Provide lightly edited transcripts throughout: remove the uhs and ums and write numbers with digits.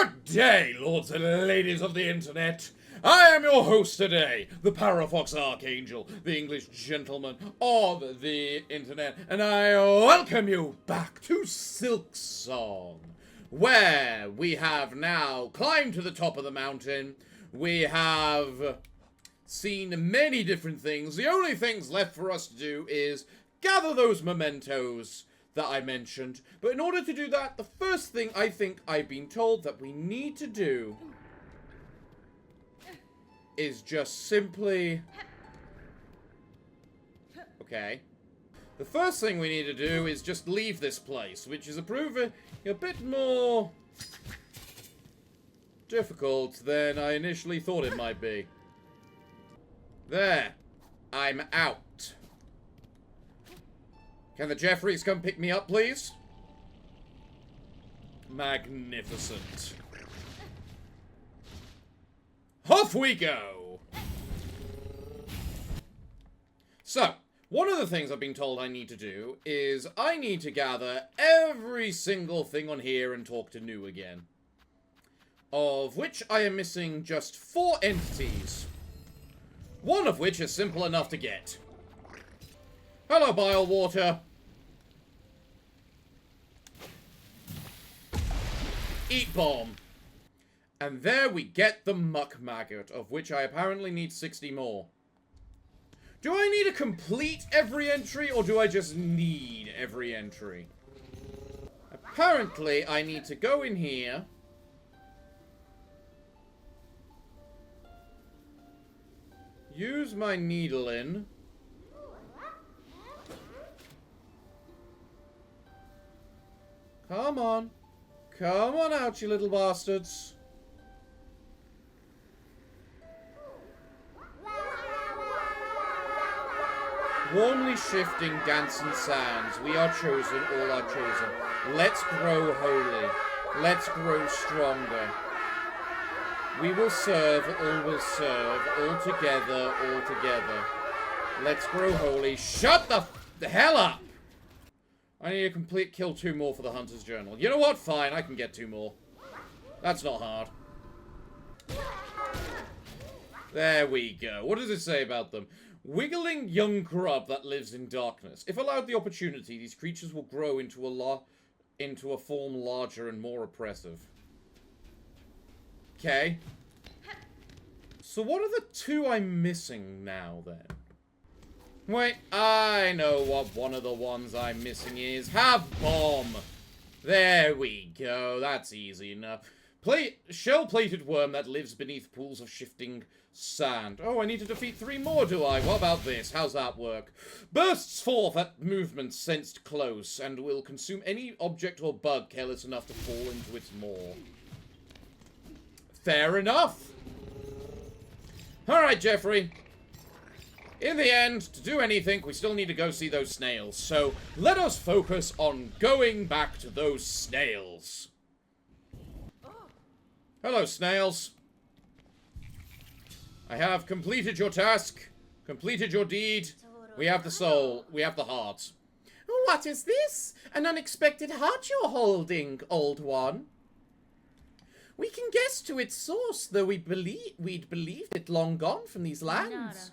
Good day, lords and ladies of the internet. I am your host today, the Parafox Archangel, the English gentleman of the internet, and I welcome you back to Silksong, where we have now climbed to the top of the mountain. We have seen many different things. The only things left for us to do is gather those mementos that I mentioned. But in order to do that, the first thing I think I've been told that we need to do is just simply... Okay. The first thing we need to do is just leave this place, which is a bit more difficult than I initially thought it might be. There. I'm out. Can the Jeffreys come pick me up, please? Magnificent. Off we go! So, one of the things I've been told I need to do is I need to gather every single thing on here and talk to New again. Of which I am missing just 4 entities. One of which is simple enough to get. Hello, bile water. Eat bomb. And there we get the muck maggot, of which I apparently need 60 more. Do I need to complete every entry, or do I just need every entry? Apparently, I need to go in here. Use my needle in. Come on. Come on out, you little bastards. Warmly shifting, dancing sands. We are chosen, all are chosen. Let's grow holy. Let's grow stronger. We will serve, all will serve. All together, all together. Let's grow holy. Shut the hell up! I need to kill 2 more for the Hunter's Journal. You know what? Fine, I can get 2 more. That's not hard. There we go. What does it say about them? Wiggling young grub that lives in darkness. If allowed the opportunity, these creatures will grow into a form larger and more oppressive. Okay. So what are the 2 I'm missing now, then? Wait, I know what one of the ones I'm missing is. Have bomb! There we go, that's easy enough. Shell-plated worm that lives beneath pools of shifting sand. Oh, I need to defeat 3 more, do I? What about this? How's that work? Bursts forth at movement sensed close, and will consume any object or bug careless enough to fall into its maw. Fair enough! Alright, Jeffrey. In the end, to do anything, we still need to go see those snails. So, let us focus on going back to those snails. Hello, snails. I have completed your task, completed your deed. We have the soul, we have the heart. What is this? An unexpected heart you're holding, old one? We can guess to its source, though we'd believed it long gone from these lands.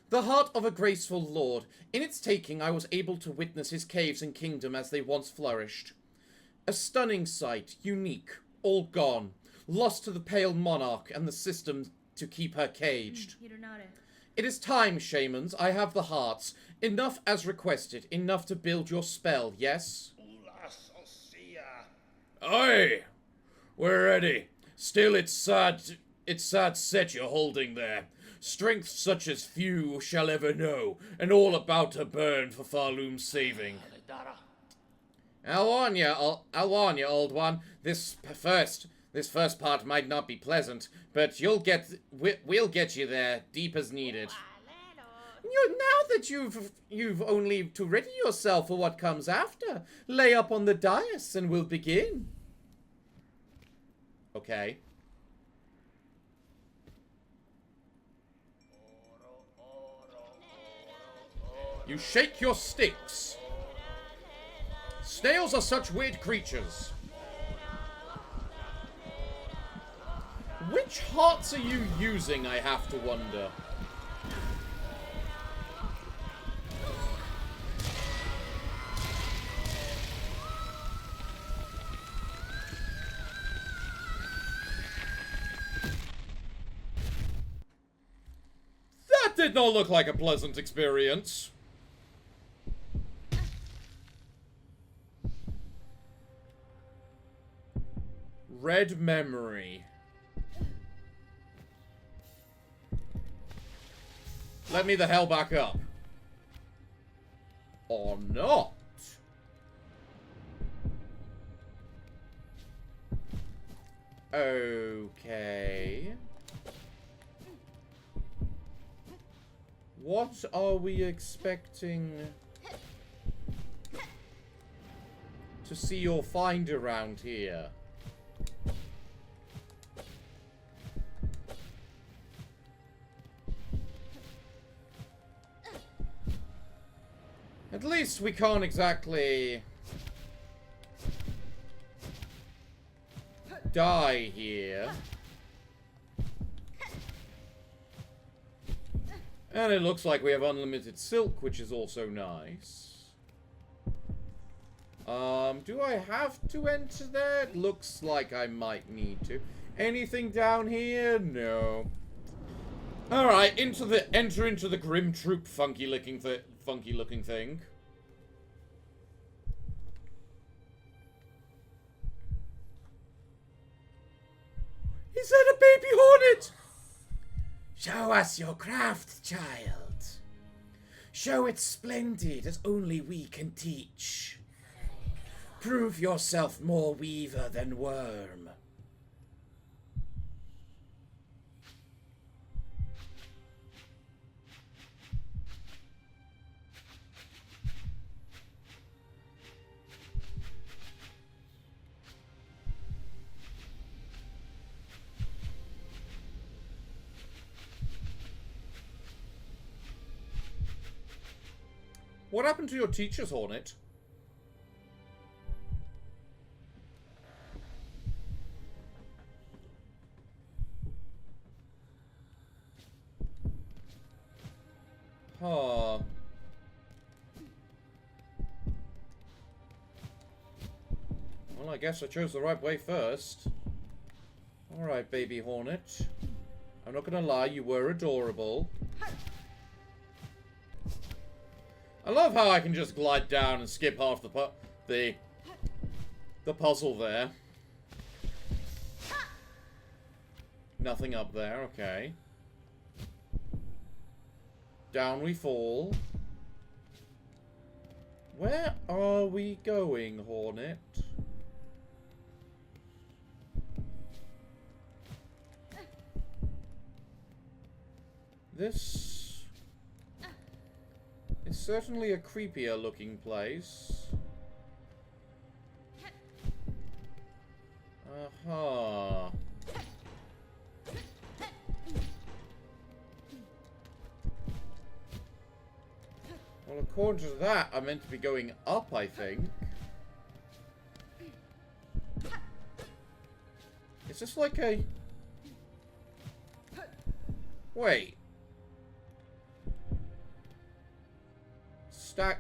The heart of a graceful lord. In its taking, I was able to witness his caves and kingdom as they once flourished. A stunning sight, unique, all gone, lost to the pale monarch and the system to keep her caged. It is time, shamans. I have the hearts. Enough as requested, enough to build your spell, yes? Aye! We're ready. Still, it's sad set you're holding there. Strength such as few shall ever know, and all about to burn for Farloom's saving. I'll warn you, old one. This first part might not be pleasant, but we'll get you there, deep as needed. Now that you've only to ready yourself for what comes after, lay up on the dais and we'll begin. Okay. You shake your sticks. Snails are such weird creatures. Which hearts are you using, I have to wonder? That did not look like a pleasant experience. Red memory. Let me the hell back up. Or not. Okay. What are we expecting to see or find around here? At least we can't exactly die here. And it looks like we have unlimited silk, which is also nice. Do I have to enter there? It looks like I might need to. Anything down here? No. Alright, enter into the Grim Troop funky looking thing. Is that a baby hornet? Show us your craft, child. Show it splendid as only we can teach. Prove yourself more weaver than worm. What happened to your teacher's hornet? Huh. Well, I guess I chose the right way first. Alright, baby hornet. I'm not gonna lie, you were adorable. I love how I can just glide down and skip half the puzzle there. Nothing up there, okay. Down we fall. Where are we going, Hornet? This is certainly a creepier looking place. Aha. Well, according to that, I'm meant to be going up, I think. Is this like a... Wait.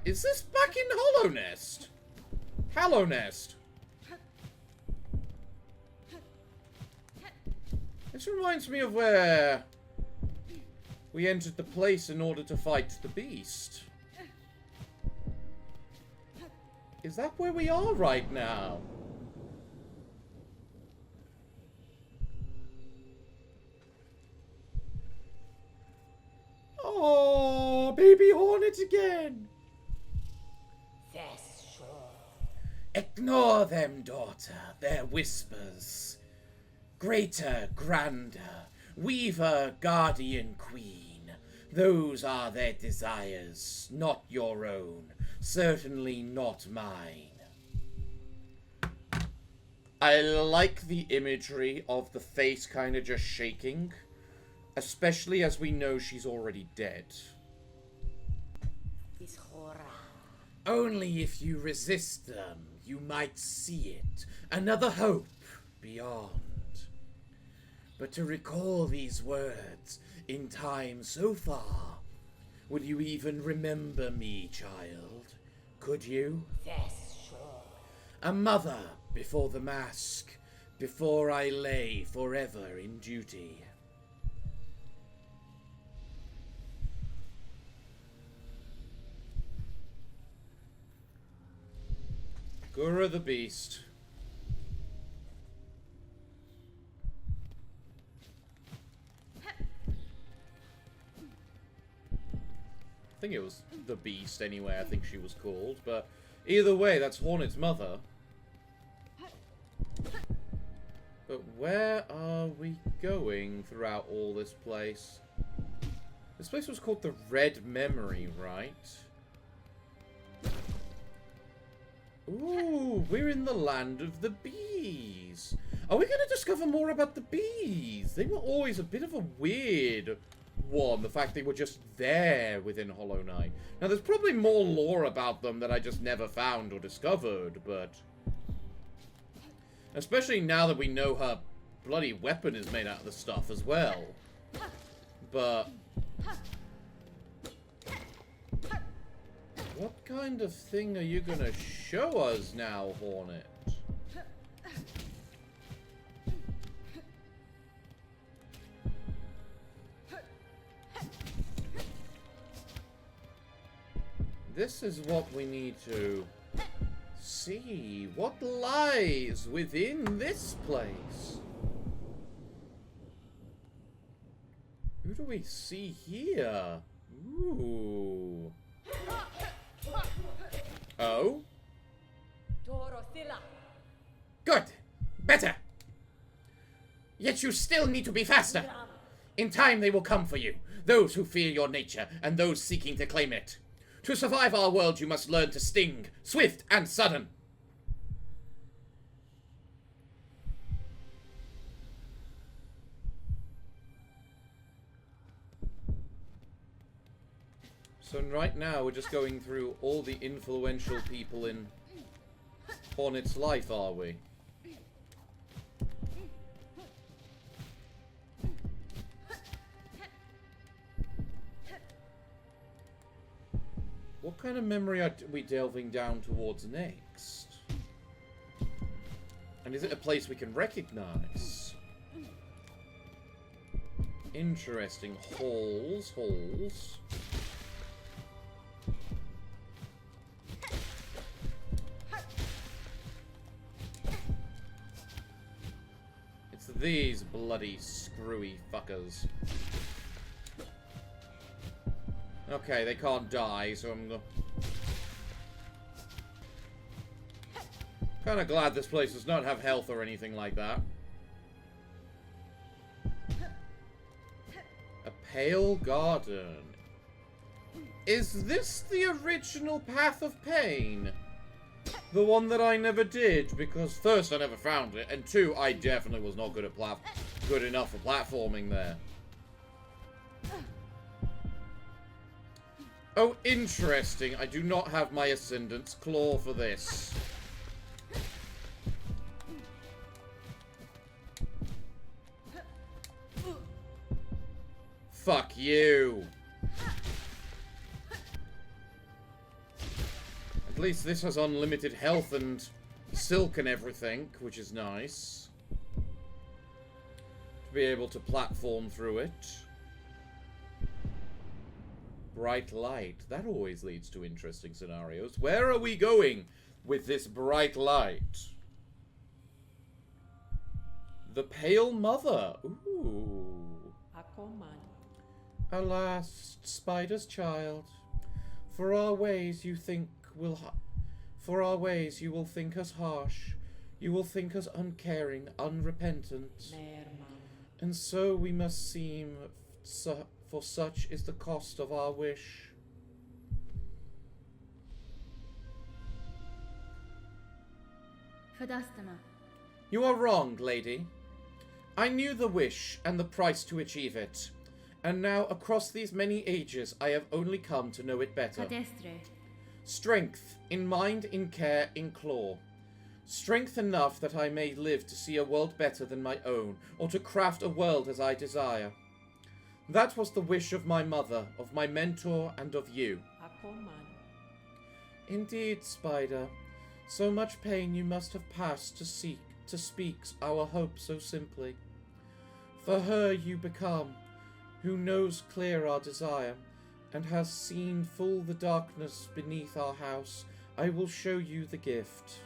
Is this back in Hollow Nest? Hallow Nest. This reminds me of where we entered the place in order to fight the beast. Is that where we are right now? Oh, baby hornet again. Ignore them, daughter, their whispers. Greater, grander, weaver, guardian, queen. Those are their desires, not your own. Certainly not mine. I like the imagery of the face kind of just shaking. Especially as we know she's already dead. Only if you resist them, you might see it. Another hope beyond. But to recall these words in time so far, would you even remember me, child? Could you? Yes, sure. A mother before the mask, before I lay forever in duty. Gura the Beast. I think it was the Beast anyway, I think she was called, but either way, that's Hornet's mother. But where are we going throughout all this place? This place was called the Red Memory, right? Ooh, we're in the land of the bees. Are we going to discover more about the bees? They were always a bit of a weird one, the fact they were just there within Hollow Knight. Now, there's probably more lore about them that I just never found or discovered, but... especially now that we know her bloody weapon is made out of the stuff as well. But... what kind of thing are you gonna show us now, Hornet? This is what we need to see. What lies within this place? Who do we see here? Ooh. Oh? Good. Better. Yet you still need to be faster. In time they will come for you. Those who fear your nature and those seeking to claim it. To survive our world, you must learn to sting, swift and sudden. So right now, we're just going through all the influential people in Hornet's life, are we? What kind of memory are we delving down towards next? And is it a place we can recognize? Interesting. Halls. It's these bloody screwy fuckers. Okay, they can't die, so I'm kind of glad this place does not have health or anything like that. A pale garden. Is this the original Path of Pain? The one that I never did, because first I never found it, and two, I definitely was not good enough for platforming there. Oh, interesting. I do not have my Ascendant's Claw for this. Fuck you. At least this has unlimited health and silk and everything, which is nice. To be able to platform through it. Bright light. That always leads to interesting scenarios. Where are we going with this bright light? The Pale Mother. Ooh. Alas, Spider's child, for our ways you will think us harsh. You will think us uncaring, unrepentant. And so we must seem for such is the cost of our wish. You are wrong, lady. I knew the wish and the price to achieve it. And now, across these many ages, I have only come to know it better. Strength, in mind, in care, in claw. Strength enough that I may live to see a world better than my own, or to craft a world as I desire. That was the wish of my mother, of my mentor, and of you. Indeed, Spider, so much pain you must have passed to speak our hope so simply. For her you become, who knows clear our desire, and has seen full the darkness beneath our house. I will show you the gift.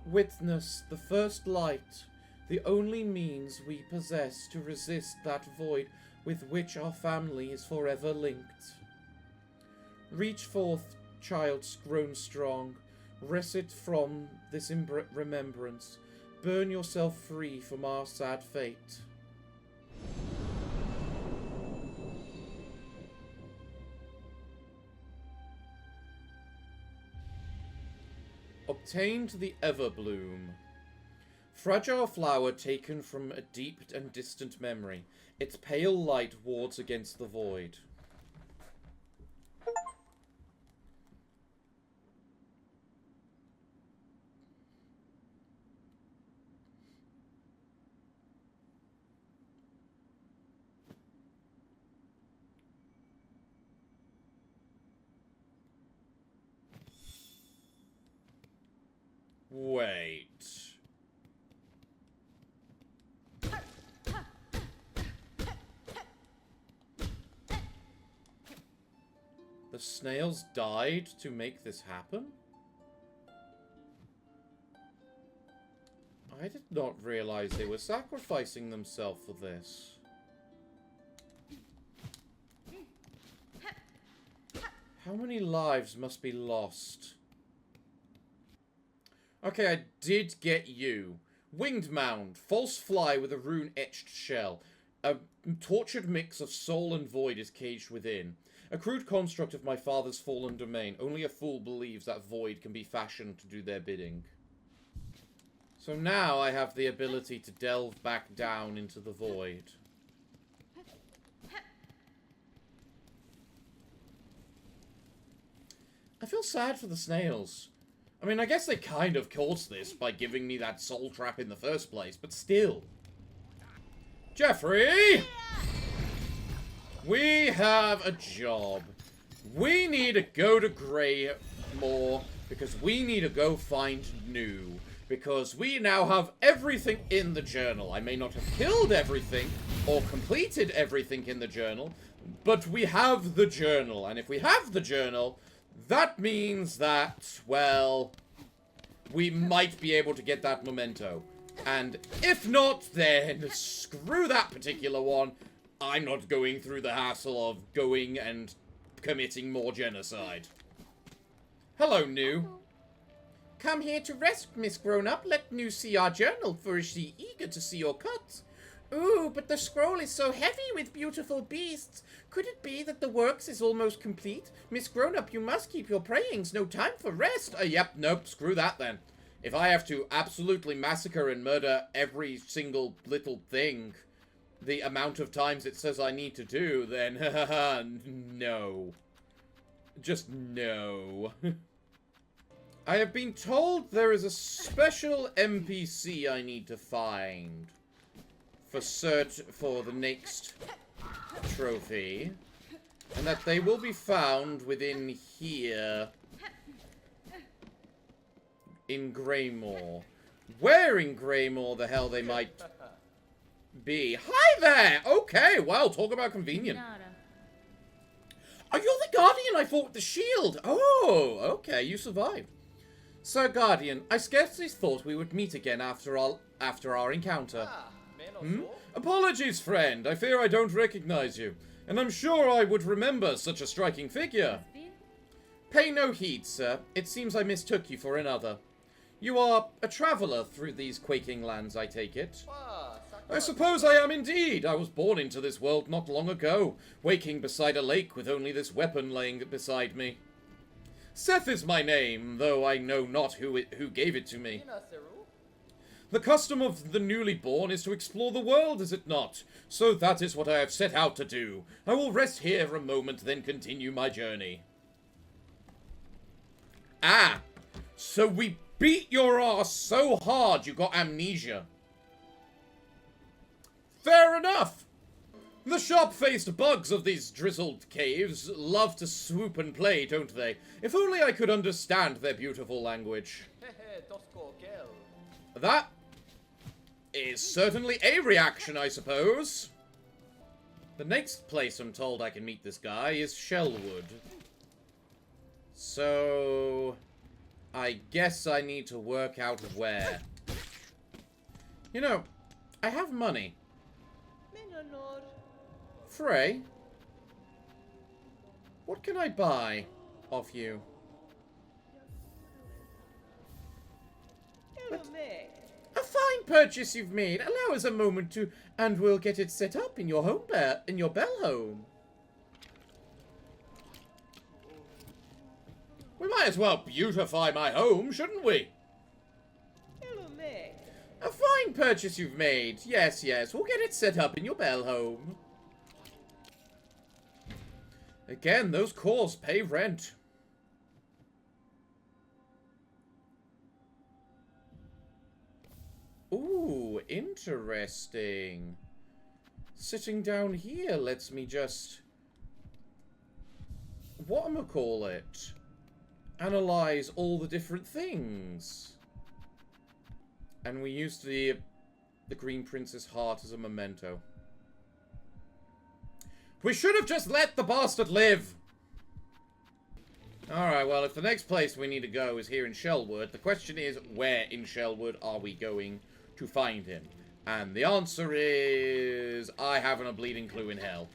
Witness the first light, the only means we possess to resist that void with which our family is forever linked. Reach forth, child grown strong, wrest it from this remembrance, burn yourself free from our sad fate. Obtained the Everbloom. Fragile flower taken from a deep and distant memory. Its pale light wards against the void. Wait. The snails died to make this happen? I did not realize they were sacrificing themselves for this. How many lives must be lost? Okay, I did get you. Winged mound. False fly with a rune-etched shell. A tortured mix of soul and void is caged within. A crude construct of my father's fallen domain. Only a fool believes that void can be fashioned to do their bidding. So now I have the ability to delve back down into the void. I feel sad for the snails. I mean, I guess they kind of caused this by giving me that soul trap in the first place, but still. Jeffrey! We have a job. We need to go to Greymore because we need to go find New. Because we now have everything in the journal. I may not have killed everything or completed everything in the journal, but we have the journal. And if we have the journal, that means that, well, we might be able to get that memento. And if not, then screw that particular one. I'm not going through the hassle of going and committing more genocide. Hello, New. Come here to rest, Miss Grown-Up. Let New see our journal, for is she eager to see your cuts? Ooh, but the scroll is so heavy with beautiful beasts. Could it be that the works is almost complete? Miss Grown-Up, you must keep your prayings. No time for rest. Yep, nope, screw that then. If I have to absolutely massacre and murder every single little thing, the amount of times it says I need to do, then no. Just no. I have been told there is a special NPC I need to find for search for the next trophy, and that they will be found within here in Greymore. Where in Greymore the hell they might be? Hi there! Okay, well, talk about convenient. Oh, you're the Guardian I fought with the shield! Oh, okay, you survived. Sir Guardian, I scarcely thought we would meet again after our encounter. Apologies, friend. I fear I don't recognize you, and I'm sure I would remember such a striking figure. Pay no heed, sir. It seems I mistook you for another. You are a traveler through these quaking lands, I take it. I suppose I am indeed. I was born into this world not long ago, waking beside a lake with only this weapon laying beside me. Seth is my name, though I know not who gave it to me. The custom of the newly born is to explore the world, is it not? So that is what I have set out to do. I will rest here a moment, then continue my journey. Ah, so we beat your ass so hard you got amnesia. Fair enough. The sharp-faced bugs of these drizzled caves love to swoop and play, don't they? If only I could understand their beautiful language. That is certainly a reaction, I suppose. The next place I'm told I can meet this guy is Shellwood. So I guess I need to work out where. You know, I have money. Frey, what can I buy off you? A fine purchase you've made. Allow us a moment to, and we'll get it set up in your home in your bell home. We might as well beautify my home, shouldn't we? A fine purchase you've made. Yes, yes, we'll get it set up in your bell home. Again, those cores pay rent. Ooh, interesting. Sitting down here lets me just... whatchamacallit? Analyze all the different things. And we used the Green Prince's heart as a memento. We should have just let the bastard live! Alright, well, if the next place we need to go is here in Shellwood, the question is, where in Shellwood are we going to find him? And the answer is... I haven't a bleeding clue in hell.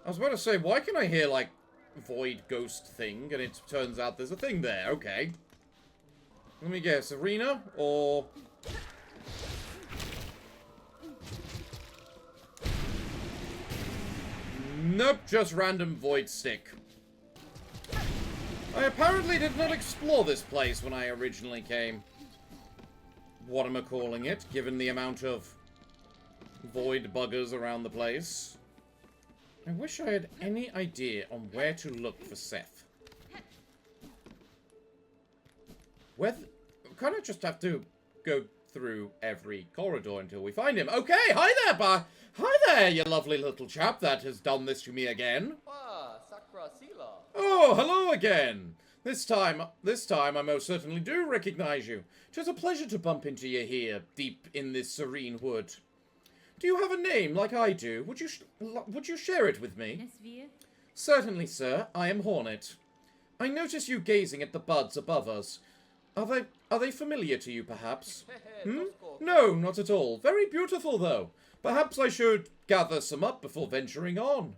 I was about to say, why can I hear, like, void ghost thing, and it turns out there's a thing there? Okay. Let me guess, arena, or... Nope, just random void stick. I apparently did not explore this place when I originally came. What am I calling it, given the amount of void buggers around the place? I wish I had any idea on where to look for Seth. We kind of just have to go through every corridor until we find him. Okay, hi there, hi there, you lovely little chap that has done this to me again. Oh, hello again. This time I most certainly do recognize you. 'Tis a pleasure to bump into you here, deep in this serene wood. Do you have a name like I do? Would you share it with me? Certainly, sir. I am Hornet. I notice you gazing at the buds above us. Are they familiar to you, perhaps? No, not at all. Very beautiful, though. Perhaps I should gather some up before venturing on.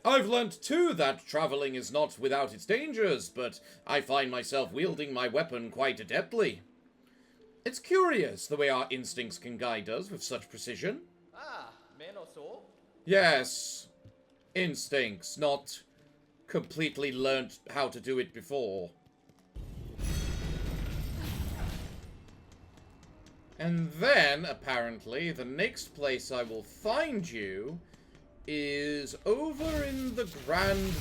I've learnt, too, that travelling is not without its dangers, but I find myself wielding my weapon quite adeptly. It's curious the way our instincts can guide us with such precision. Yes, instincts, not completely learnt how to do it before. And then, apparently, the next place I will find you is over in the Grand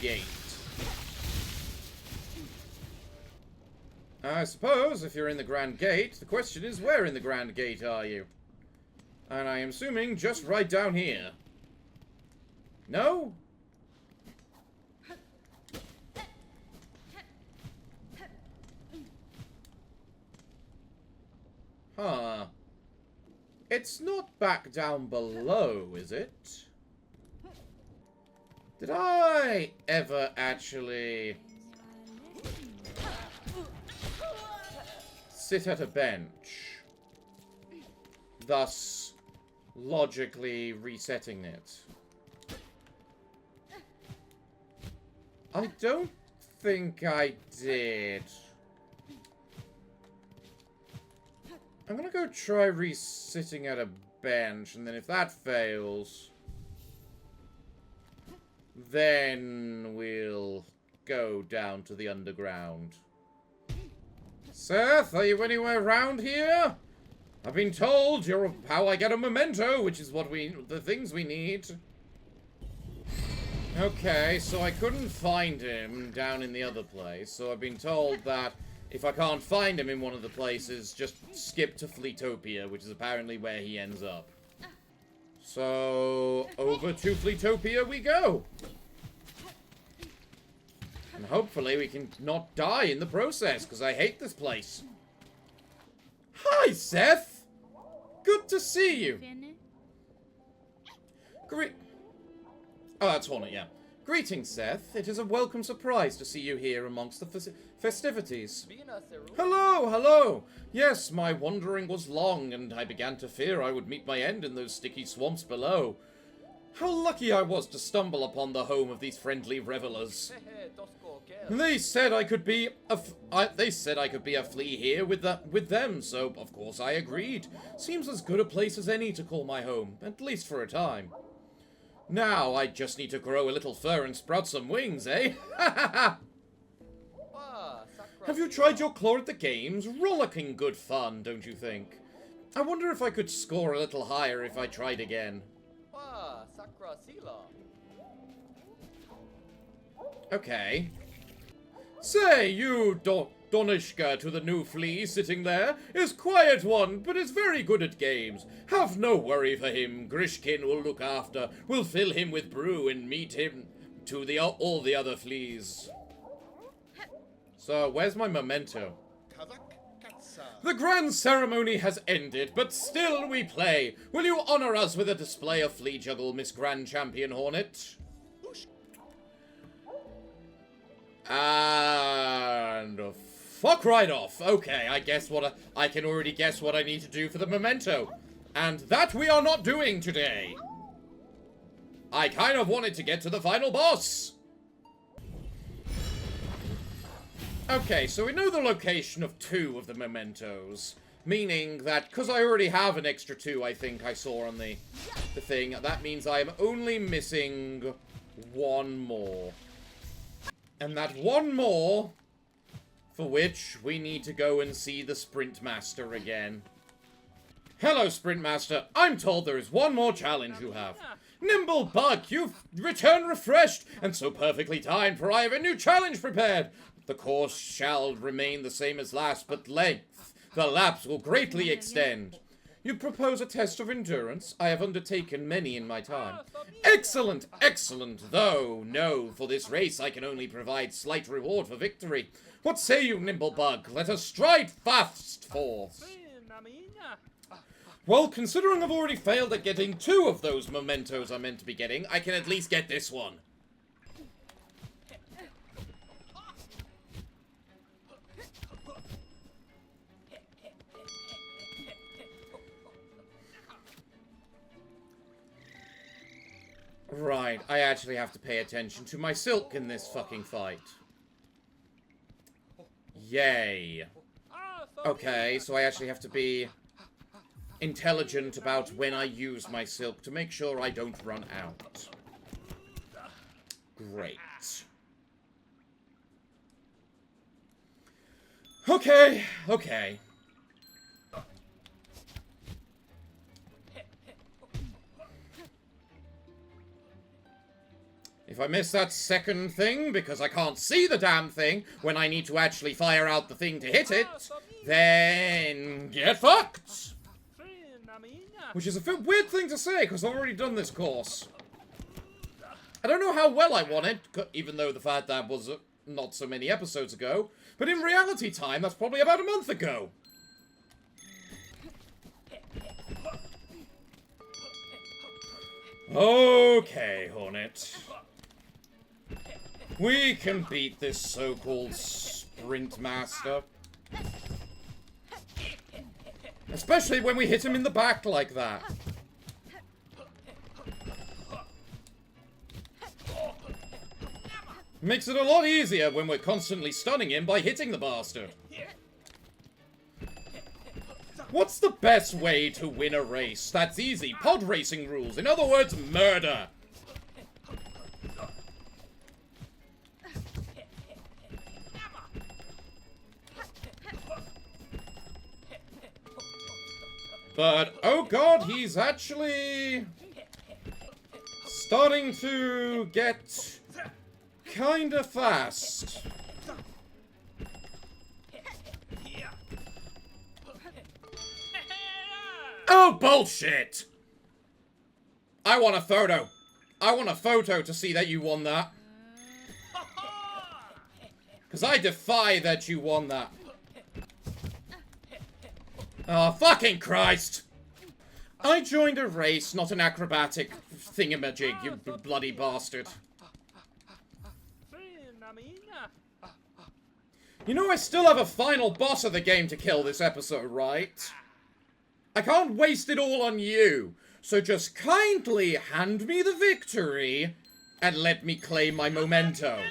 Gate. I suppose, if you're in the Grand Gate, the question is, where in the Grand Gate are you? And I am assuming just right down here. No? Huh. It's not back down below, is it? Did I ever actually sit at a bench, thus logically resetting it? I don't think I did. I'm gonna go try resitting at a bench, and then if that fails, then we'll go down to the underground. Seth, are you anywhere around here? I've been told you're how I get a memento, which is what the things we need. Okay, so I couldn't find him down in the other place, so I've been told that if I can't find him in one of the places, just skip to Fleetopia, which is apparently where he ends up. So, over to Fleetopia we go! And hopefully we can not die in the process, because I hate this place. Hi, Seth! Good to see you! Oh, that's Hornet, yeah. Greetings, Seth. It is a welcome surprise to see you here amongst the festivities. Hello, hello! Yes, my wandering was long, and I began to fear I would meet my end in those sticky swamps below. How lucky I was to stumble upon the home of these friendly revelers. They said I could be a flea here with them, so of course I agreed. Seems as good a place as any to call my home, at least for a time. Now, I just need to grow a little fur and sprout some wings, eh? Have you tried your claw at the games? Rollicking good fun, don't you think? I wonder if I could score a little higher if I tried again. Okay. Say, you Donishka to the new flea sitting there is quiet one, but is very good at games. Have no worry for him. Grishkin will look after. We'll fill him with brew and meet him to all the other fleas. So, where's my memento? The grand ceremony has ended, but still we play. Will you honor us with a display of flea juggle, Miss Grand Champion Hornet? And fuck right off. Okay, I can already guess what I need to do for the memento. And that we are not doing today. I kind of wanted to get to the final boss. Okay, so we know the location of 2 of the mementos. Meaning that, because I already have an extra 2, I think I saw on the thing, that means I am only missing 1 more. And that 1 more, for which we need to go and see the Sprint Master again. Hello, Sprint Master. I'm told there is 1 more challenge you have. Nimble Bug, you've returned refreshed, and so perfectly timed, for I have a new challenge prepared. The course shall remain the same as last, but length. The laps will greatly extend. You propose a test of endurance? I have undertaken many in my time. Excellent, excellent, though, no, for this race I can only provide slight reward for victory. What say you, Nimble Bug? Let us stride fast forth. Well, considering I've already failed at getting 2 of those mementos I'm meant to be getting, I can at least get this one. Right, I actually have to pay attention to my silk in this fucking fight. Yay. Okay, so I actually have to be intelligent about when I use my silk to make sure I don't run out. Great. Okay, okay. If I miss that second thing, because I can't see the damn thing when I need to actually fire out the thing to hit it, then get fucked! Which is a weird thing to say, because I've already done this course. I don't know how well I won it, even though the fact that was not so many episodes ago, but in reality time, that's probably about a month ago. Okay, Hornet. We can beat this so-called Sprint Master. Especially when we hit him in the back like that. Makes it a lot easier when we're constantly stunning him by hitting the bastard. What's the best way to win a race? That's easy. Pod racing rules. In other words, murder. But, oh god, he's actually starting to get kinda fast. Oh, bullshit! I want a photo. I want a photo to see that you won that. Because I defy that you won that. Oh, fucking Christ! I joined a race, not an acrobatic thingamajig, you bloody bastard. You know, I still have a final boss of the game to kill this episode, right? I can't waste it all on you, so just kindly hand me the victory and let me claim my memento.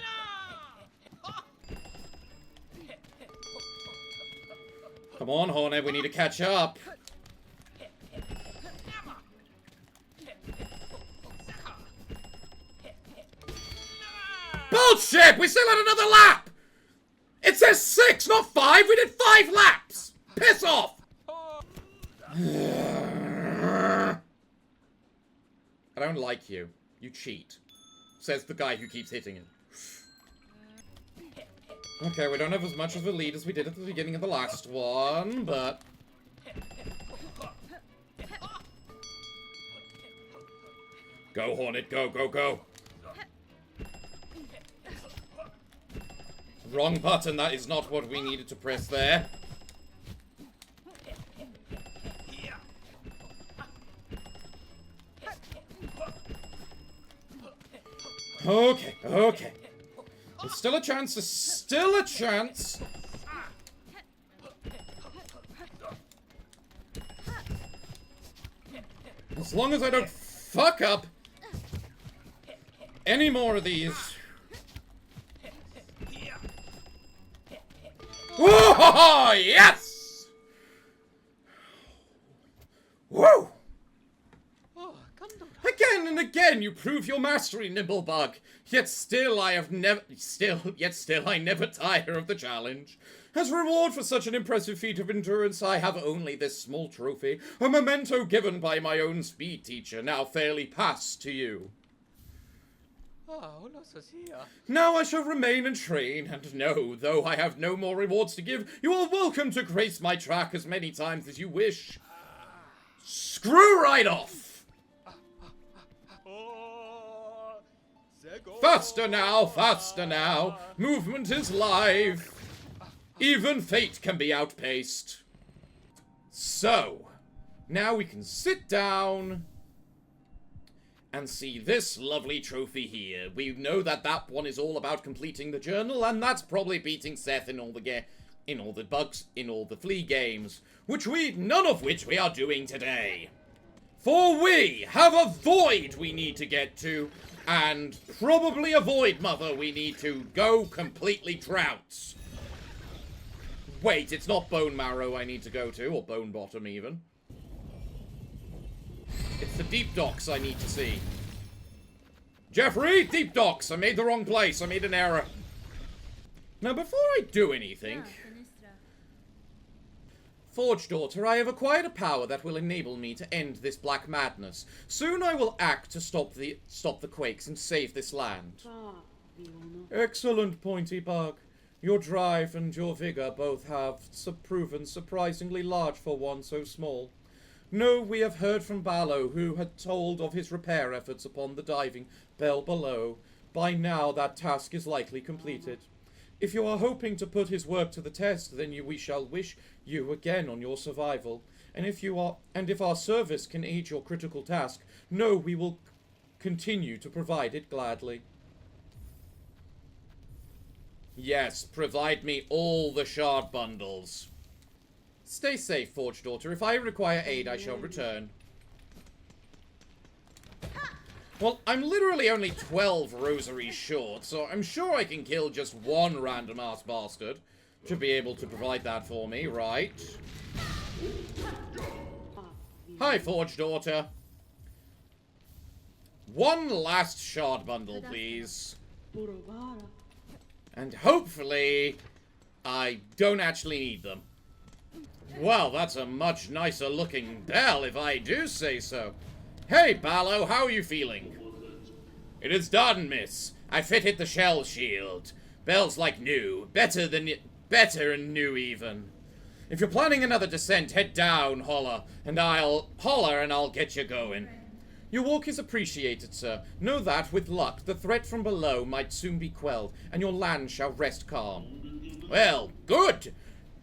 Come on, Hornet, we need to catch up. Bullshit! We still had another lap! It says 6, not 5! We did 5 laps! Piss off! I don't like you. You cheat. Says the guy who keeps hitting him. Okay, we don't have as much of a lead as we did at the beginning of the last one, but... Go, Hornet, go, go, go! Wrong button, that is not what we needed to press there. Okay, okay. There's still a chance, there's still a chance. As long as I don't fuck up any more of these. Whoa! Yes! Woo! Again and again you prove your mastery, Nimblebug. Yet still I never tire of the challenge. As reward for such an impressive feat of endurance, I have only this small trophy, a memento given by my own speed teacher, now fairly passed to you. Now I shall remain and train, and know, though I have no more rewards to give, you are welcome to grace my track as many times as you wish. Screw right off! Faster now, faster now. Movement is live. Even fate can be outpaced. So, now we can sit down and see this lovely trophy here. We know that that one is all about completing the journal, and that's probably beating Seth in all the flea games, none of which we are doing today. For we have a void we need to get to, and probably a void mother we need to go completely droughts. Wait, it's not bone marrow I need to go to, or bone bottom even. It's the deep docks I need to see. Jeffrey, deep docks! I made the wrong place, I made an error. Now before I do anything... Forge Daughter, I have acquired a power that will enable me to end this black madness. Soon I will act to stop the quakes and save this land. Excellent, Pointy Bug. Your drive and your vigor both have proven surprisingly large for one so small. No, we have heard from Ballo, who had told of his repair efforts upon the diving bell below. By now that task is likely completed. If you are hoping to put his work to the test, then we shall wish you again on your survival. And if our service can aid your critical task, know we will continue to provide it gladly. Yes, provide me all the shard bundles. Stay safe, Forge Daughter. If I require aid, I shall return. Well, I'm literally only 12 rosaries short, so I'm sure I can kill just one random-ass bastard to be able to provide that for me, right? Hi, Forge Daughter. One last shard bundle, please. And hopefully, I don't actually need them. Well, that's a much nicer looking bell, if I do say so. Hey, Ballo, how are you feeling? It is done, miss. I fitted the shell shield. Bells like new. Better and new even. If you're planning another descent, head down, holler, and I'll get you going. Your walk is appreciated, sir. Know that, with luck, the threat from below might soon be quelled, and your land shall rest calm. Well, good!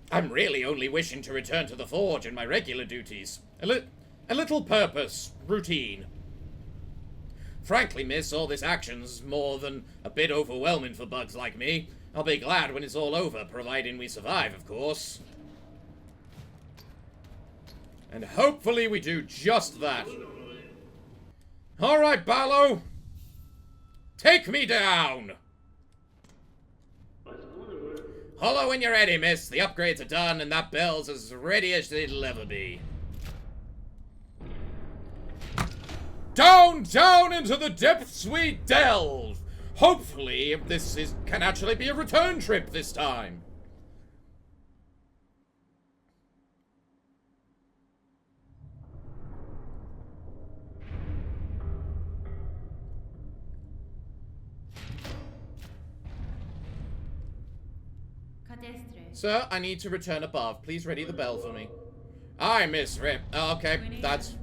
I'm really only wishing to return to the forge and my regular duties. A little purpose, routine. Frankly, miss, all this action's more than a bit overwhelming for bugs like me. I'll be glad when it's all over, providing we survive, of course. And hopefully we do just that. Alright, Barlow. Take me down! Holler when you're ready, miss. The upgrades are done, and that bell's as ready as it'll ever be. Down, down into the depths we delve! Hopefully, can actually be a return trip this time. Sir, I need to return above. Please ready the bell for me. Aye, Miss Rip. Oh, okay, that's...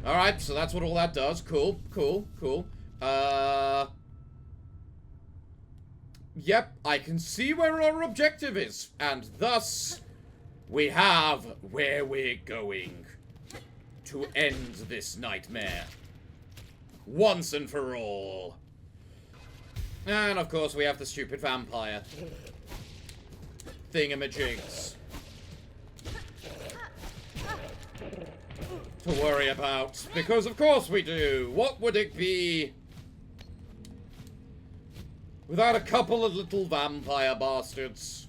Alright, so that's what all that does. Cool, cool, cool. Yep, I can see where our objective is. And thus, we have where we're going. To end this nightmare. Once and for all. And, of course, we have the stupid vampire. Thingamajigs. To worry about. Because, of course, we do. What would it be without a couple of little vampire bastards?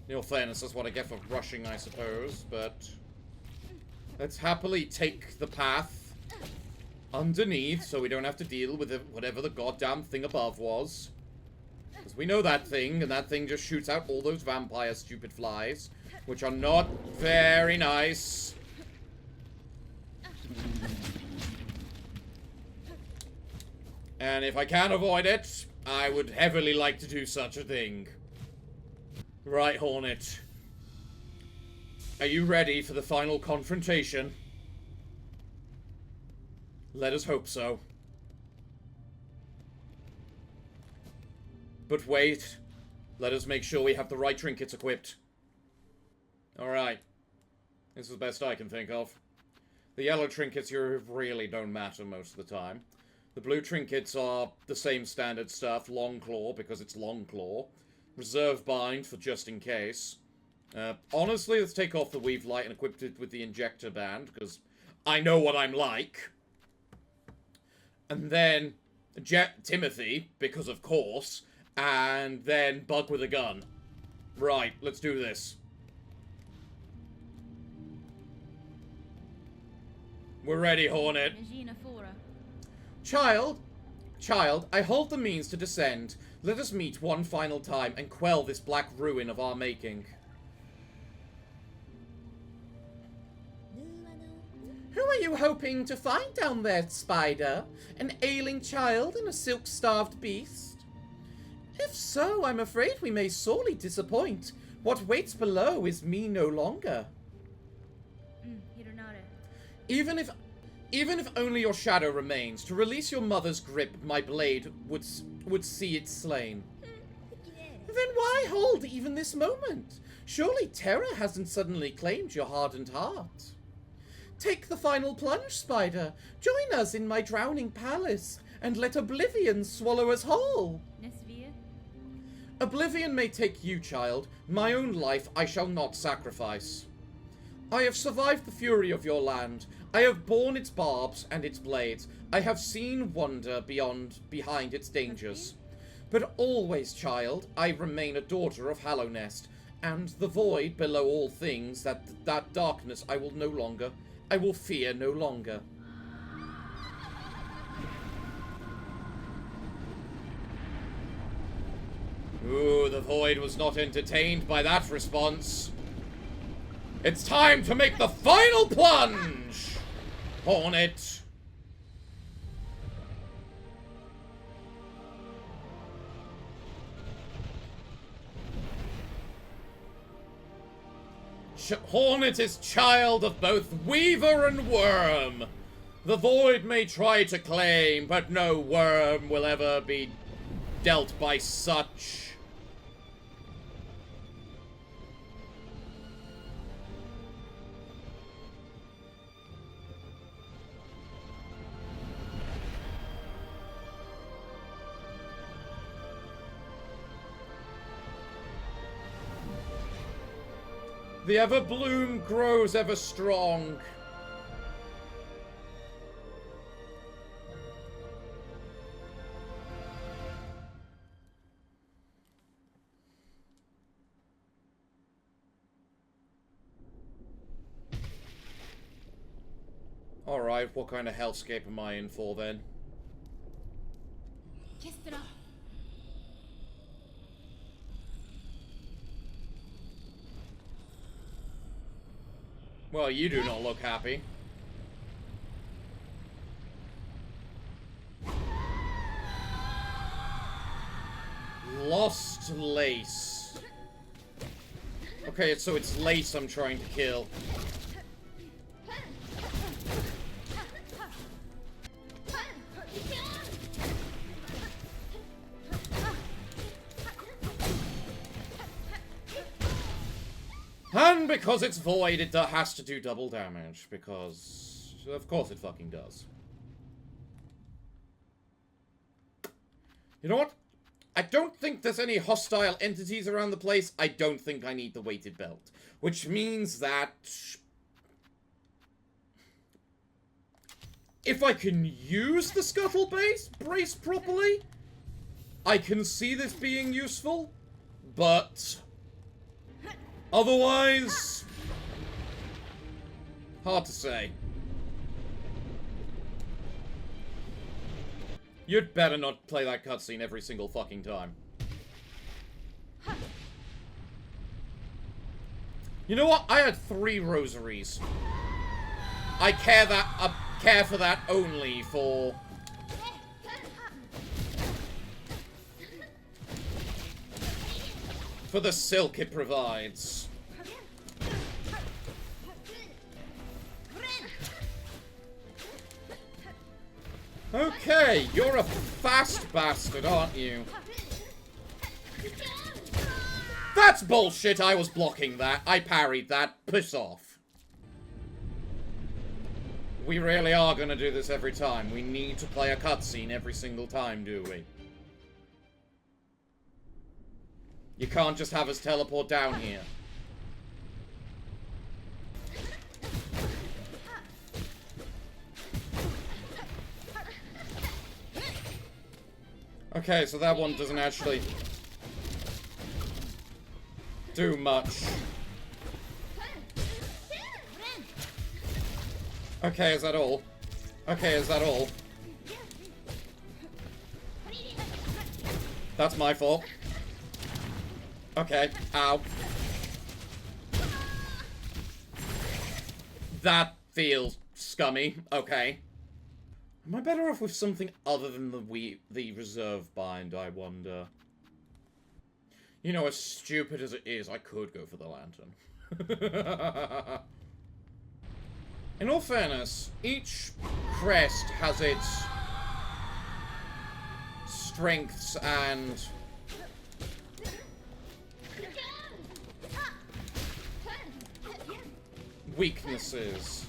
In all fairness, that's what I get for rushing, I suppose, but let's happily take the path underneath, so we don't have to deal with whatever the goddamn thing above was. Because we know that thing, and that thing just shoots out all those vampire stupid flies, which are not very nice. And if I can avoid it, I would heavily like to do such a thing. Right, Hornet. Are you ready for the final confrontation? Let us hope so. But wait. Let us make sure we have the right trinkets equipped. Alright. This is the best I can think of. The yellow trinkets here really don't matter most of the time. The blue trinkets are the same standard stuff. Long claw, because it's long claw. Reserve bind, for just in case. Honestly, let's take off the weave light and equip it with the injector band, because I know what I'm like. And then Timothy, because of course, and then Bug with a gun. Right, let's do this. We're ready, Hornet. Child, I hold the means to descend. Let us meet one final time and quell this black ruin of our making. Who are you hoping to find down there, Spider? An ailing child and a silk-starved beast? If so, I'm afraid we may sorely disappoint. What waits below is me no longer. Even if only your shadow remains, to release your mother's grip, my blade would see it slain. Then why hold even this moment? Surely terror hasn't suddenly claimed your hardened heart. Take the final plunge, Spider. Join us in my drowning palace, and let oblivion swallow us whole. Oblivion may take you, child. My own life I shall not sacrifice. I have survived the fury of your land. I have borne its barbs and its blades. I have seen wonder behind its dangers. But always, child, I remain a daughter of Hallownest, and the void below all things, that darkness I will fear no longer. Ooh, the void was not entertained by that response. It's time to make the final plunge! Hornet, Hornet is child of both Weaver and Worm. The Void may try to claim, but no worm will ever be dealt by such. The ever bloom grows ever strong. Alright, what kind of hellscape am I in for then? Well, you do not look happy. Lost lace. Okay, so it's lace I'm trying to kill. And because it's void, it has to do double damage, because of course it fucking does. You know what? I don't think there's any hostile entities around the place. I don't think I need the weighted belt. Which means that if I can use the scuttle brace properly, I can see this being useful, but otherwise, hard to say. You'd better not play that cutscene every single fucking time. You know what? I had 3 rosaries. I care for that only for the silk it provides. Okay, you're a fast bastard, aren't you? That's bullshit, I was blocking that. I parried that. Piss off. We really are gonna do this every time. We need to play a cutscene every single time, do we? You can't just have us teleport down here. Okay, so that one doesn't actually do much. Okay, is that all? Okay, is that all? That's my fault. Okay, ow. That feels scummy. Okay. Am I better off with something other than the reserve bind, I wonder? You know, as stupid as it is, I could go for the lantern. In all fairness, each crest has its strengths and weaknesses.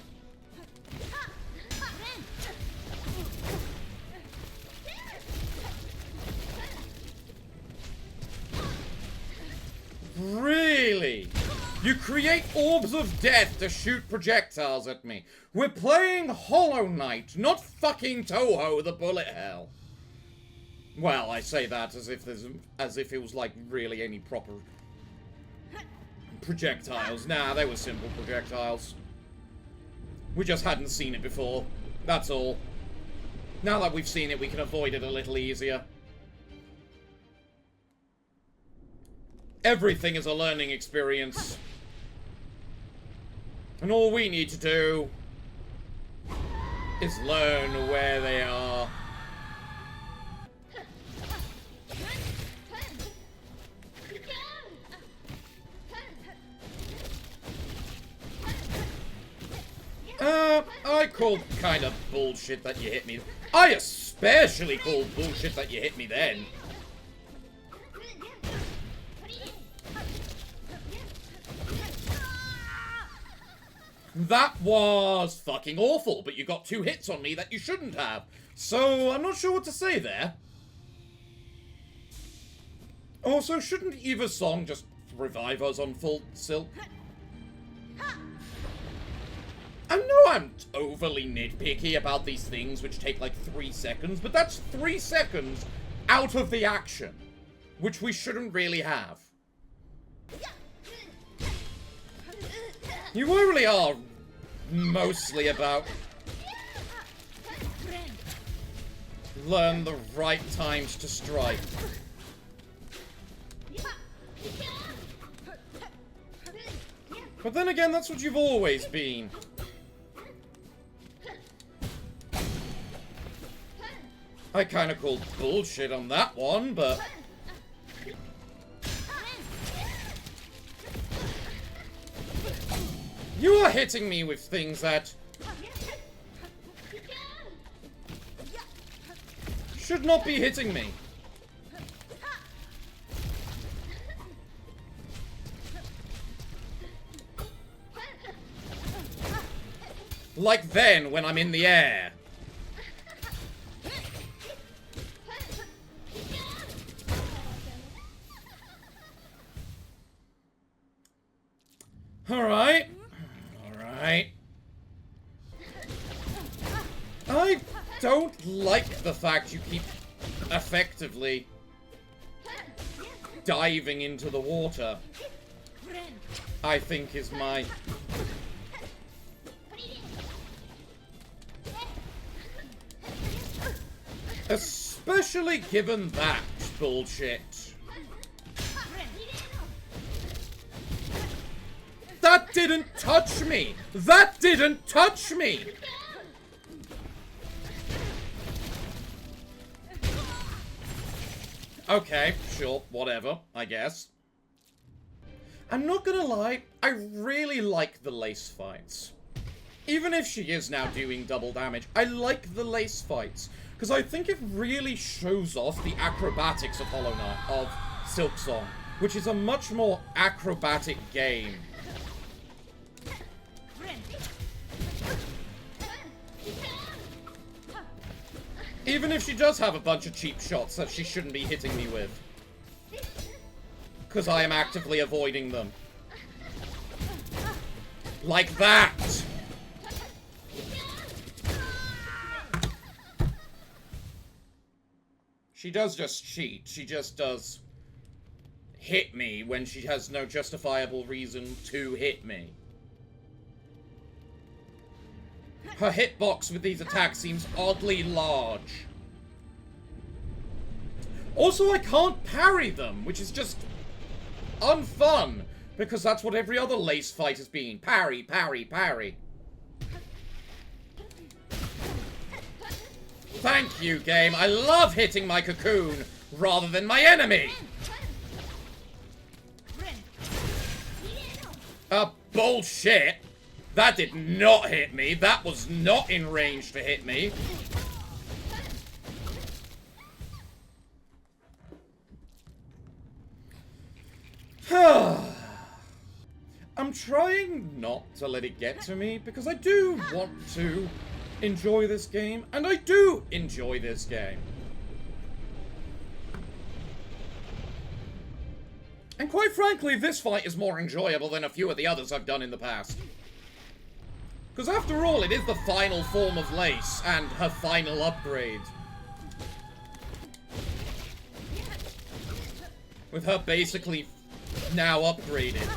Really? You create orbs of death to shoot projectiles at me. We're playing Hollow Knight, not fucking Toho the bullet hell. Well, I say that as if it was like really any proper projectiles. Nah, they were simple projectiles. We just hadn't seen it before. That's all. Now that we've seen it, we can avoid it a little easier. Everything is a learning experience. And all we need to do is learn where they are. call kind of bullshit that you hit me. I especially call bullshit that you hit me then. That was fucking awful, but you got 2 hits on me that you shouldn't have. So, I'm not sure what to say there. Also, shouldn't Eva's song just revive us on full Silk? I know I'm overly nitpicky about these things which take like 3 seconds, but that's 3 seconds out of the action, which we shouldn't really have. You really are mostly about learn the right times to strike. But then again, that's what you've always been. I kind of called bullshit on that one, but... You are hitting me with things that... should not be hitting me. Like then, when I'm in the air. Alright. Alright. I don't like the fact you keep effectively diving into the water. I think is my... Especially given that bullshit. That didn't touch me! That didn't touch me! Okay, sure, whatever, I guess. I'm not gonna lie, I really like the lace fights. Even if she is now doing double damage, I like the lace fights. Because I think it really shows off the acrobatics of Hollow Knight, of Silksong, which is a much more acrobatic game. Even if she does have a bunch of cheap shots that she shouldn't be hitting me with. Because I am actively avoiding them. Like that! She does just cheat. She just does hit me when she has no justifiable reason to hit me. Her hitbox with these attacks seems oddly large. Also, I can't parry them, which is just unfun, because that's what every other lace fight has been. Parry, parry, parry. Thank you, game. I love hitting my cocoon rather than my enemy. Bullshit. That did not hit me. That was not in range to hit me. I'm trying not to let it get to me, because I do want to enjoy this game, and I do enjoy this game. And quite frankly, this fight is more enjoyable than a few of the others I've done in the past. Because after all, it is the final form of Lace, and her final upgrade. With her basically now upgraded.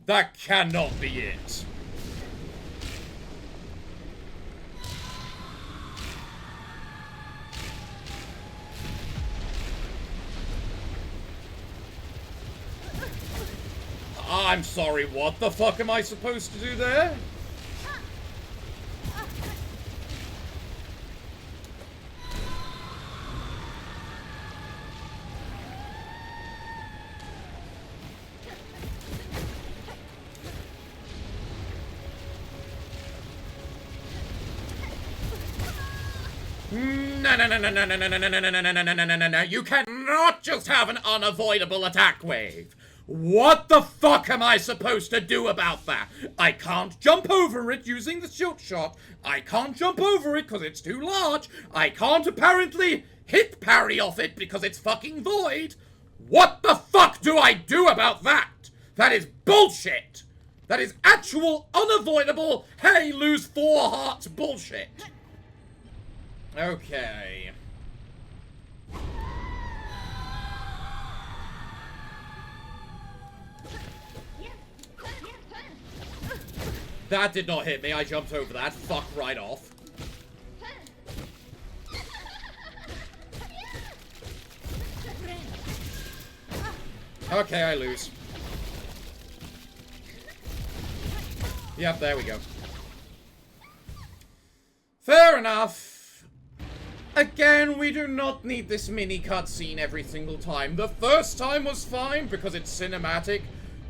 That cannot be it. I'm sorry, what the fuck am I supposed to do there? No. You cannot just have an unavoidable attack wave. What the fuck am I supposed to do about that? I can't jump over it using the shield shot. I can't jump over it because it's too large. I can't apparently hit parry off it because it's fucking void. What the fuck do I do about that? That is bullshit. That is actual unavoidable, hey, lose 4 hearts bullshit. Okay. That did not hit me. I jumped over that. Fuck right off. Okay, I lose. Yep, there we go. Fair enough. Again, we do not need this mini cutscene every single time. The first time was fine because it's cinematic,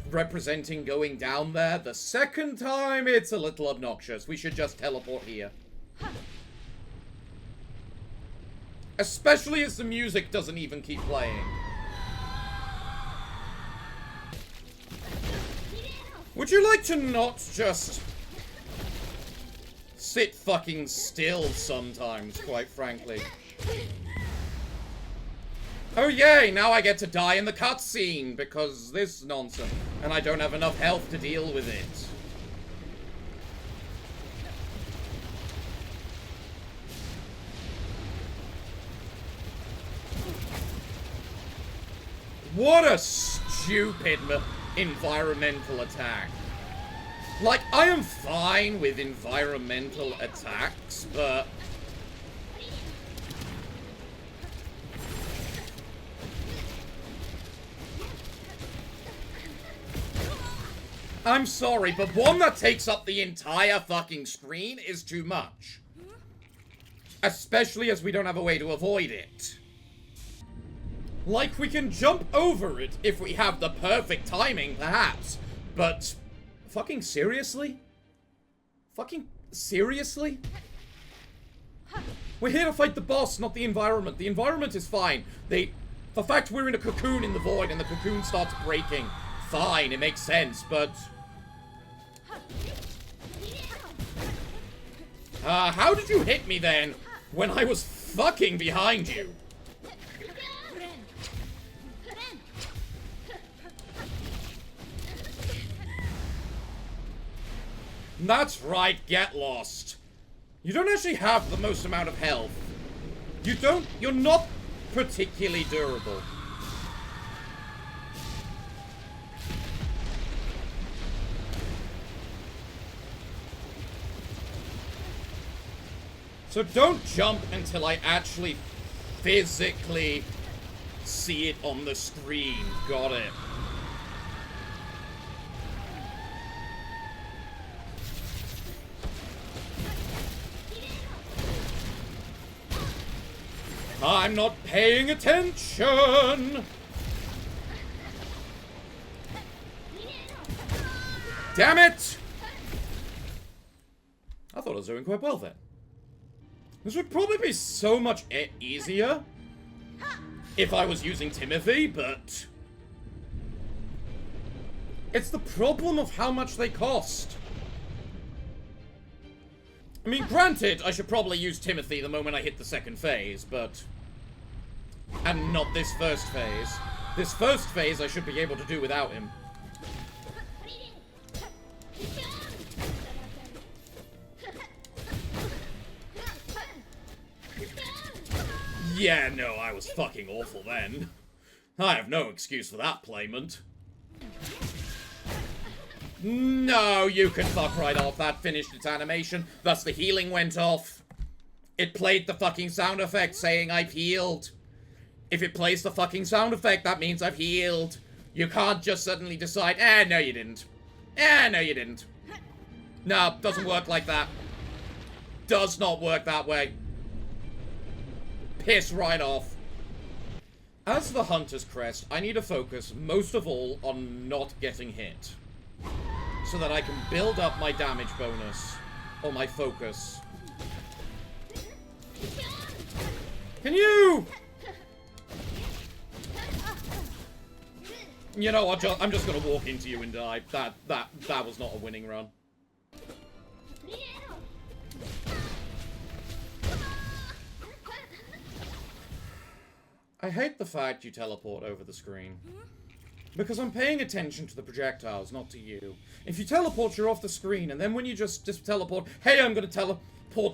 representing going down there. The second time, it's a little obnoxious. We should just teleport here. Especially as the music doesn't even keep playing. Would you like to not just sit fucking still sometimes, quite frankly? Oh yay, now I get to die in the cutscene because this nonsense, and I don't have enough health to deal with it. What a stupid environmental attack. Like, I am fine with environmental attacks, but I'm sorry, but one that takes up the entire fucking screen is too much. Especially as we don't have a way to avoid it. Like, we can jump over it if we have the perfect timing, perhaps. But, fucking seriously? Fucking seriously? We're here to fight the boss, not the environment. The environment is fine. The fact we're in a cocoon in the void and the cocoon starts breaking, fine, it makes sense, but how did you hit me then when I was fucking behind you? That's right, get lost. You don't actually have the most amount of health. You're not particularly durable. So don't jump until I actually physically see it on the screen. Got it. I'm not paying attention! Damn it! I thought I was doing quite well then. This would probably be so much easier if I was using Timothy, but it's the problem of how much they cost. I mean, granted, I should probably use Timothy the moment I hit the second phase, but and not this first phase. This first phase I should be able to do without him. Yeah, no, I was fucking awful then. I have no excuse for that playment. No, you can fuck right off. That finished its animation. Thus the healing went off. It played the fucking sound effect saying I've healed. If it plays the fucking sound effect, that means I've healed. You can't just suddenly decide, no you didn't. No you didn't. No, doesn't work like that. Does not work that way. Piss right off. As the Hunter's Crest, I need to focus most of all on not getting hit, so that I can build up my damage bonus, or my focus. Can you? You know what, I'm just gonna walk into you and die. That was not a winning run. I hate the fact you teleport over the screen. Because I'm paying attention to the projectiles, not to you. If you teleport, you're off the screen, and then when you just teleport, hey, I'm gonna teleport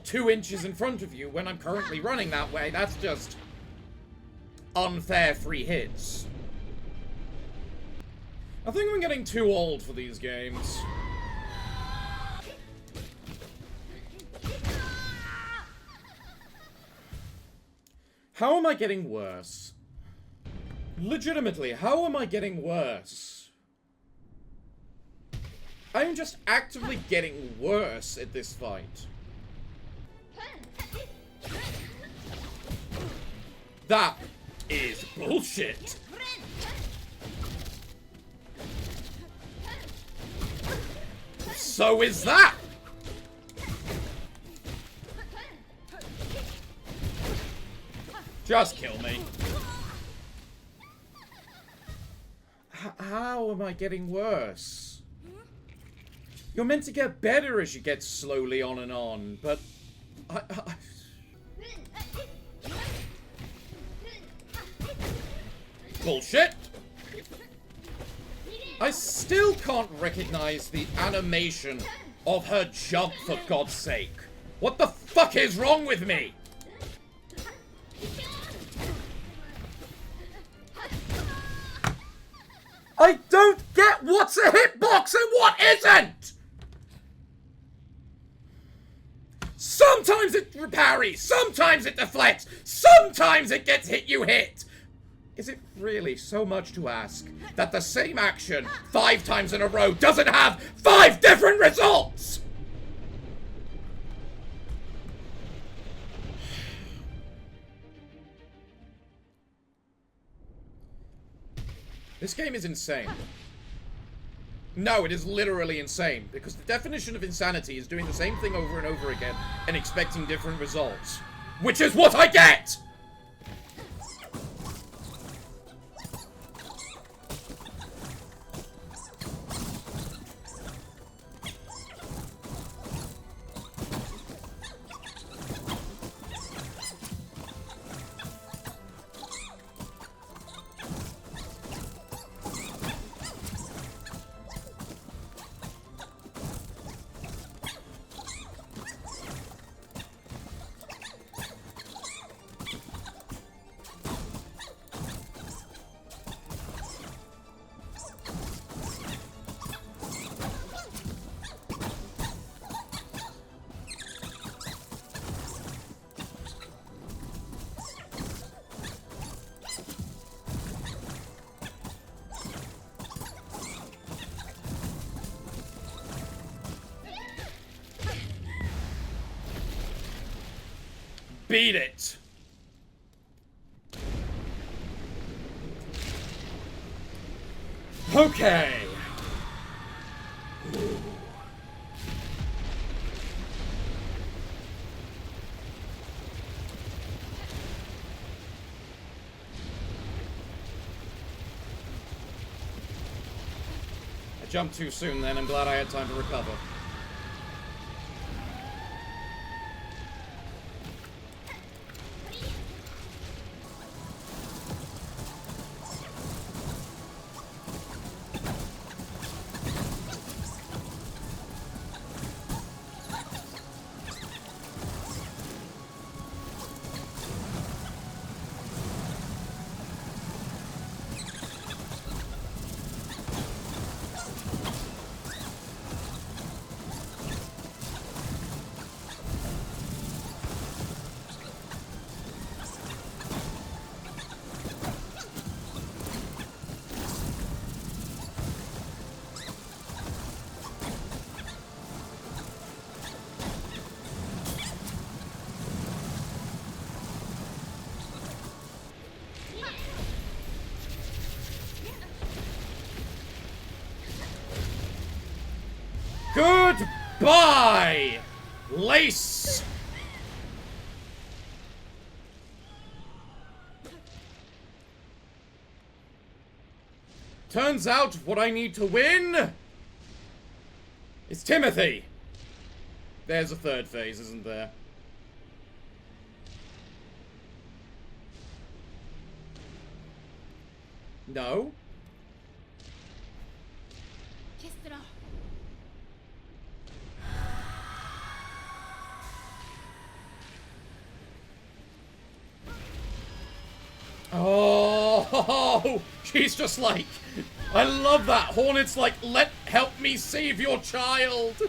2 inches in front of you when I'm currently running that way, that's just unfair free hits. I think I'm getting too old for these games. How am I getting worse? Legitimately, how am I getting worse? I am just actively getting worse at this fight. That is bullshit. So is that. Just kill me. How am I getting worse? You're meant to get better as you get slowly on and on, but Bullshit! I still can't recognize the animation of her jump, for God's sake. What the fuck is wrong with me? I don't get what's a hitbox and what isn't! Sometimes it parries, sometimes it deflects, sometimes it gets hit you hit! Is it really so much to ask that the same action 5 times in a row doesn't have 5 different results? This game is insane. No, it is literally insane, because the definition of insanity is doing the same thing over and over again and expecting different results. Which is what I get! Beat it! Okay. I jumped too soon then. I'm glad I had time to recover. Goodbye, Lace! Turns out what I need to win is Timothy. There's a third phase, isn't there? No? Oh, she's just like, I love that. Hornet's like, help me save your child.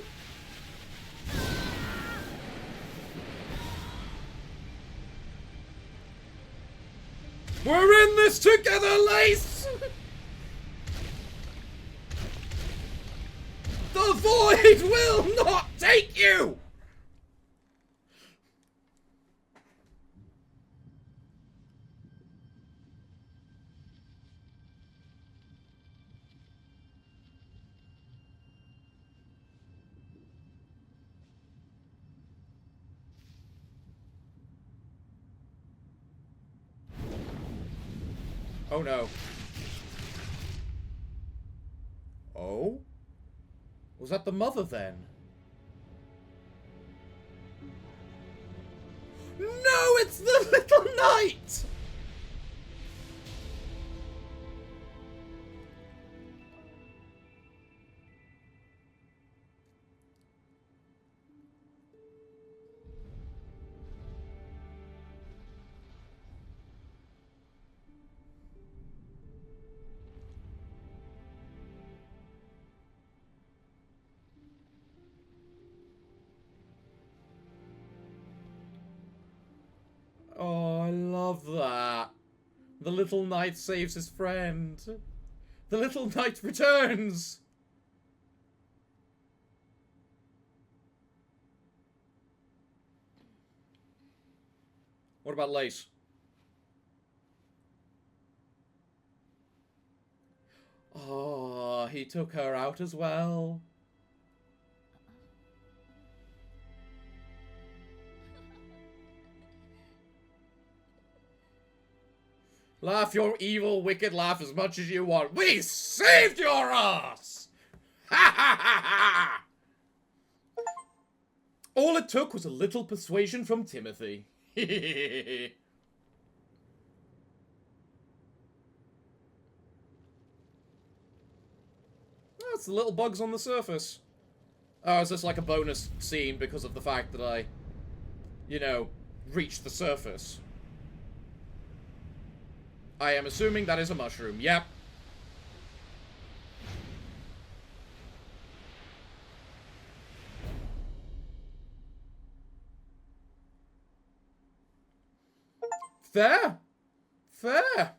We're in this together, Lace! The void will not take you! Oh no. Oh? Was that the mother then? No, it's the little knight! Oh, I love that. The little knight saves his friend. The little knight returns. What about Lace? Oh, he took her out as well. Laugh your evil, wicked laugh as much as you want. We saved your ass! Ha ha ha ha! All it took was a little persuasion from Timothy. Oh, it's the little bugs on the surface. Oh, is this like a bonus scene because of the fact that I, you know, reached the surface? I am assuming that is a mushroom. Yep. Fair. Fair.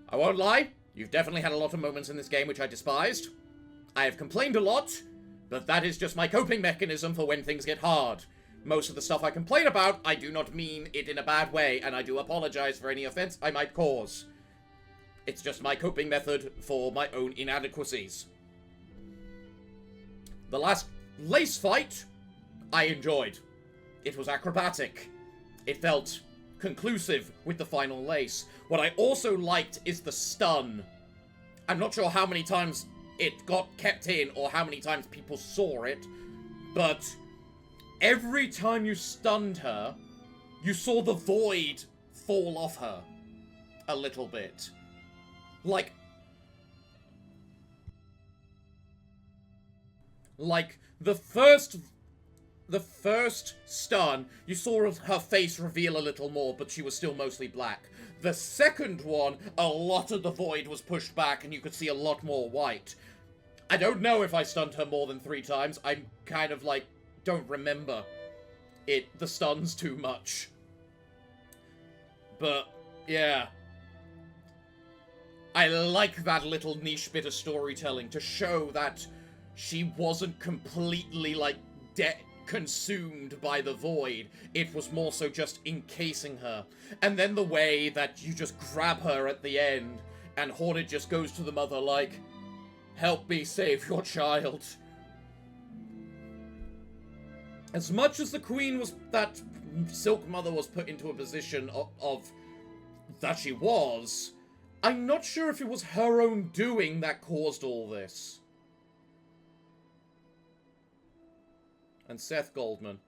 I won't lie. You've definitely had a lot of moments in this game which I despised. I have complained a lot, but that is just my coping mechanism for when things get hard. Most of the stuff I complain about, I do not mean it in a bad way, and I do apologize for any offense I might cause. It's just my coping method for my own inadequacies. The last Lace fight, I enjoyed. It was acrobatic. It felt conclusive with the final Lace. What I also liked is the stun. I'm not sure how many times it got kept in or how many times people saw it, but every time you stunned her, you saw the void fall off her a little bit. Like the first stun, you saw her face reveal a little more, but she was still mostly black. The second one, a lot of the void was pushed back and you could see a lot more white. I don't know if I stunned her more than 3 times. I'm kind of like, don't remember the stuns too much. But, yeah. I like that little niche bit of storytelling to show that she wasn't completely, like, consumed by the void. It was more so just encasing her. And then the way that you just grab her at the end, and Hornet just goes to the mother like, help me save your child. As much as the queen was, that Silk Mother was put into a position of that she was, I'm not sure if it was her own doing that caused all this. And Seth Goldman.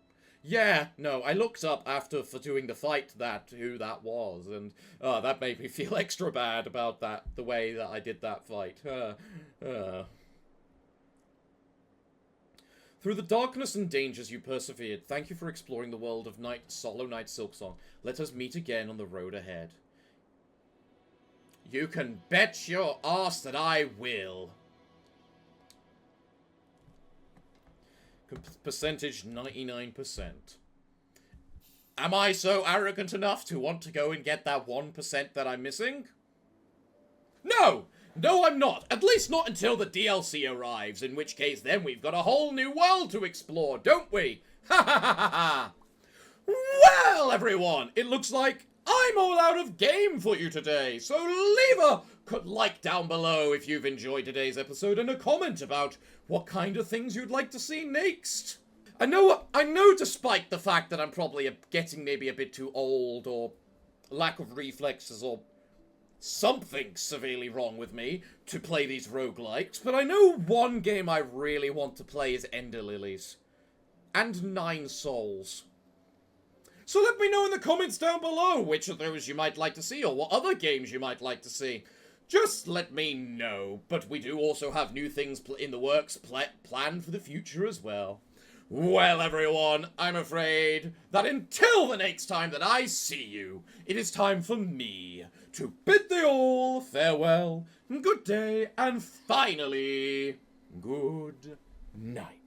Yeah, no, I looked up after for doing the fight who that was, and that made me feel extra bad about that, the way that I did that fight. Through the darkness and dangers you persevered, thank you for exploring the world of Solo Knight Silksong. Let us meet again on the road ahead. You can bet your ass that I will. Percentage 99%. Am I so arrogant enough to want to go and get that 1% that I'm missing? No! No, I'm not. At least not until the DLC arrives, in which case then we've got a whole new world to explore, don't we? Ha ha ha ha ha! Well, everyone, it looks like I'm all out of game for you today, so leave a like down below if you've enjoyed today's episode and a comment about what kind of things you'd like to see next. I know despite the fact that I'm probably getting maybe a bit too old or lack of reflexes or something severely wrong with me to play these roguelikes, but I know one game I really want to play is Ender Lilies and 9 Souls. So let me know in the comments down below which of those you might like to see or what other games you might like to see. Just let me know. But we do also have new things in the works planned for the future as well. Well, everyone, I'm afraid that until the next time that I see you, it is time for me to bid thee all farewell, good day, and finally, good night.